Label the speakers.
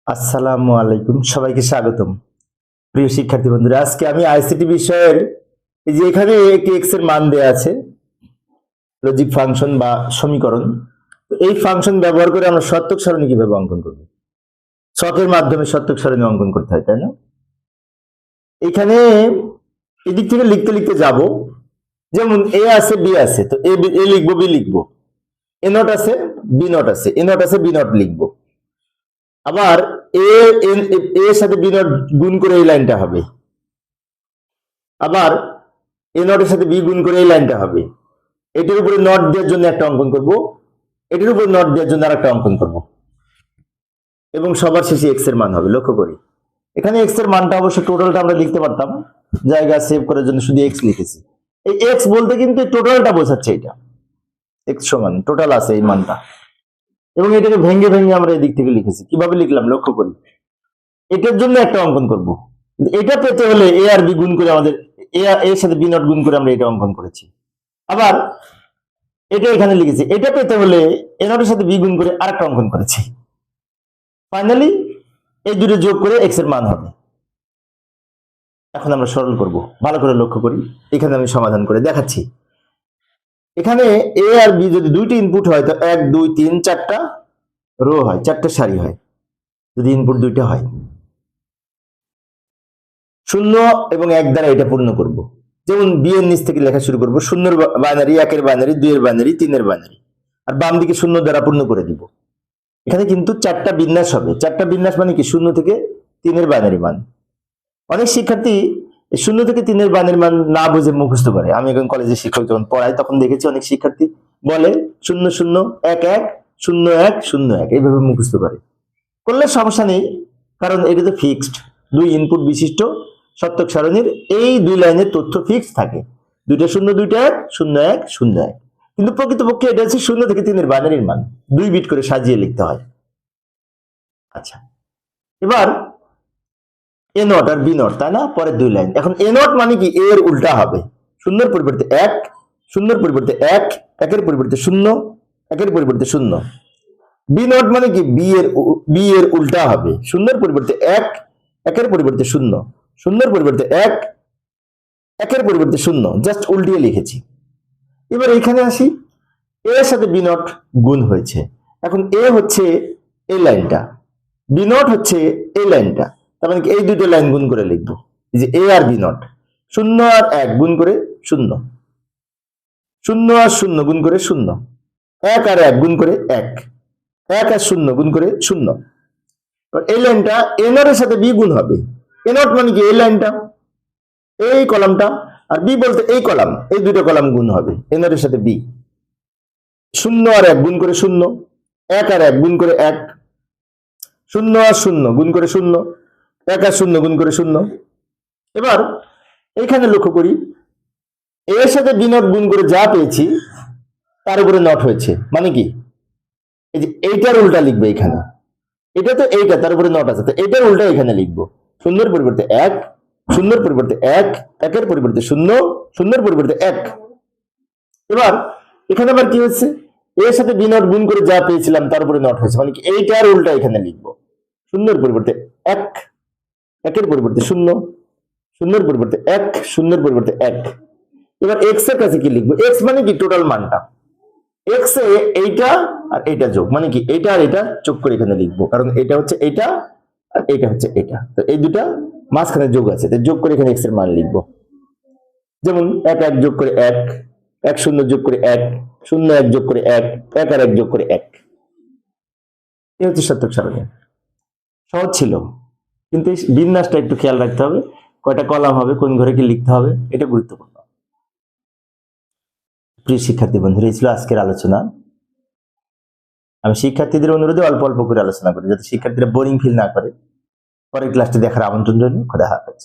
Speaker 1: আসসালামু আলাইকুম, সবাইকে স্বাগতম। প্রিয় শিক্ষার্থী বন্ধুরা, আজকে আমি আইসিটি বিষয়ের এই যে এখানে একটি এক্স এর মান দেয়া আছে, লজিক ফাংশন বা সমীকরণ। তো এই ফাংশন ব্যবহার করে আমরা সত্যক সারণী কিভাবে অঙ্কন করব। ছকের মাধ্যমে সত্যক সারণী অঙ্কন করতে হয়, তাই না? এখানে এদিক থেকে লিখতে লিখতে যাব। যেমন এ আছে, বি আছে, তো এ লিখবো, বি লিখবো। এ নট আছে, বি নট আছে, এ নট আছে, বি নট লিখবো। আবার এ এর সাথে বি নট গুণ করে এই লাইনটা হবে। আবার এ নটের সাথে বি গুণ করে এই লাইনটা হবে। এটির উপরে নট দেওয়ার জন্য একটা অঙ্কন করব, এটির উপরে নট দেওয়ার জন্য আরেকটা অঙ্কন করব, এবং সবার শেষে এক্স এর মান হবে। লক্ষ্য করি, এখানে এক্স এর মানটা অবশ্য টোটালটা আমরা লিখতে পারতাম, জায়গা সেভ করার জন্য শুধু এক্স লিখেছি। এই এক্স বলতে কিন্তু টোটালটা বোঝাচ্ছে, এটা এক্স সমান টোটাল আছে এই মানটা, এবং এটাকে ভেঙে ভেঙে আমরা এই দিক থেকে লিখেছি। কিভাবে লিখলাম লক্ষ্য করি। এটার জন্য একটা অঙ্কন করব, এটা পেতে হলে এ আর বি গুণ করে আমাদের এর সাথে বি নট গুণ করে আমরা এটা অঙ্কন করেছি। আবার এটা এখানে লিখেছি, এটা পেতে হলে এ নটের সাথে বি গুণ করে আরেকটা অঙ্কন করেছি। ফাইনালি এই দুটো যোগ করে এক্স এর মান হবে। এখন আমরা সরল করব, ভালো করে লক্ষ্য করি। এখানে আমি সমাধান করে দেখাচ্ছি। এখানে এ আর বি যদি দুইটি ইনপুট হয়, তো 1 2 3 4টা রো হয়, 4টা সারি হয় যদি ইনপুট দুইটা হয়। 0 এবং 1 দ্বারা এটা পূর্ণ করব। যেমন বি এর নিচ থেকে লেখা শুরু করব, 0 বাইনারি, 1 এর বাইনারি, 2 এর বাইনারি, 3 এর বাইনারি, আর বাম দিকে 0 দ্বারা পূর্ণ করে দিব। এখানে কিন্তু 4টা বিন্যাস হবে। 4টা বিন্যাস মানে কি? 0 থেকে 3 এর বাইনারি মান। অনেক শিক্ষার্থী 0 থেকে 3 এর বাইনারি মান না বুঝে মুখস্থ করে। আমি এখন কলেজে শিক্ষক যখন পড়াই তখন দেখেছি অনেক শিক্ষার্থী বলে 0 0 1 1 0 1 0 1 এইভাবে মুখস্থ করে। করলে সমস্যা নেই, কারণ এটা তো ফিক্সড। 2 ইনপুট বিশিষ্ট সত্যক সারণীর এই 2 লাইনের তথ্য ফিক্স থাকে। 2টা 0 2টা 1 0 1 0 1। কিন্তু প্রকৃতপক্ষে এটা হচ্ছে 0 থেকে 3 এর বাইনারির মান 2 বিট করে সাজিয়ে লিখতে হয়। আচ্ছা, এবার এ নট আর বি নট, তাই না? পরের 2 লাইন। এখন এ নট মানে কি? এ এর উল্টা হবে। 0 এর পরিবর্তে 1, 0 এর পরিবর্তে 1, 1 এর পরিবর্তে 0, 1 এর পরিবর্তে 0। বি নট মানে কি? বি এর উল্টা হবে। 0 এর পরিবর্তে 1, 1 এর পরিবর্তে 0, 0 এর পরিবর্তে 1, 1 এর পরিবর্তে 0। জাস্ট উল্টিয়ে লিখেছি। এবার এখানে আসি, এ এর সাথে বি নট গুণ হয়েছে। এখন এ হচ্ছে এই লাইনটা, বি নট হচ্ছে এই লাইনটা। তার মানে কি? এই দুটো লাইন গুণ করে লিখবো। এই যে এ আর বি নট, 0 আর 1 গুণ করে 0, 0 আর 0 গুণ করে 0, 1 আর 1 গুণ করে 1, 1 আর 0 গুণ করে 0। এই লাইনটা এ নটের সাথে বি গুণ হবে। এ নট মানে কি? এই লাইনটা, এই কলামটা, আর বি বলতে এই কলাম, এই দুটো কলাম গুণ হবে এ নটের সাথে বি। 0 আর 1 গুণ করে 0, 1 আর 1 গুণ করে 1, 0 আর 0 গুণ করে 0, 1 আর 0 গুণ করে 0। এবার এইখানে লক্ষ্য করি, এর সাথে বি নট গুণ করে যা পেয়েছি তার উপরে নট হয়েছে। মানে কি? এই যে এইটার উল্টা লিখবে এখানে। এটা তো এইটা, তার উপরে নট আছে, তো এইটার উল্টা এখানে লিখবো। 0 এর পরিবর্তে 1, 0 এর পরিবর্তে 1, 1 এর পরিবর্তে 0, 0 এর পরিবর্তে 1। এবার এখানে আবার কি হচ্ছে? এর সাথে বি নট গুণ করে যা পেয়েছিলাম তার উপরে নট হয়েছে। মানে কি? এইটার উল্টা এখানে লিখবো। 0 এর পরিবর্তে 1, 1 এর পরিবর্তে 0, 0 এর পরিবর্তে 1, 0 এর পরিবর্তে 1। এবার এক্স এর কাছে কি লিখবো? এক্স মানে কি? টোটাল মানটা। এক্স এ এইটা আর এইটা যোগ, মানে কি? এইটা আর এটা যোগ করে এখানে লিখবো, কারণ এটা হচ্ছে এইটা আর এইটা হচ্ছে এটা, তো এই দুটা মাঝখানে যোগ আছে, তো যোগ করে এখানে এক্স এর মান লিখবো। যেমন 1 1 যোগ করে 1, 1 0 যোগ করে 1, 0 1 যোগ করে 1, 1 আর 1 যোগ করে 1। এই হচ্ছে সত্যক সারণী। সহজ ছিল, কিন্তু এই বিন্যাসটা একটু খেয়াল রাখতে হবে। কয়টা কলাম হবে, কোন ঘরে কি লিখতে হবে, এটা গুরুত্বপূর্ণ। প্রিয় শিক্ষার্থী বন্ধুরা, এই ছিল আজকের আলোচনা। আমি শিক্ষার্থীদের অনুরোধে অল্প অল্প করে আলোচনা করি, যাতে শিক্ষার্থীরা বোরিং ফিল না করে। পরের ক্লাসটি দেখার আমন্ত্রণ রইল। খোদা হাফেজ।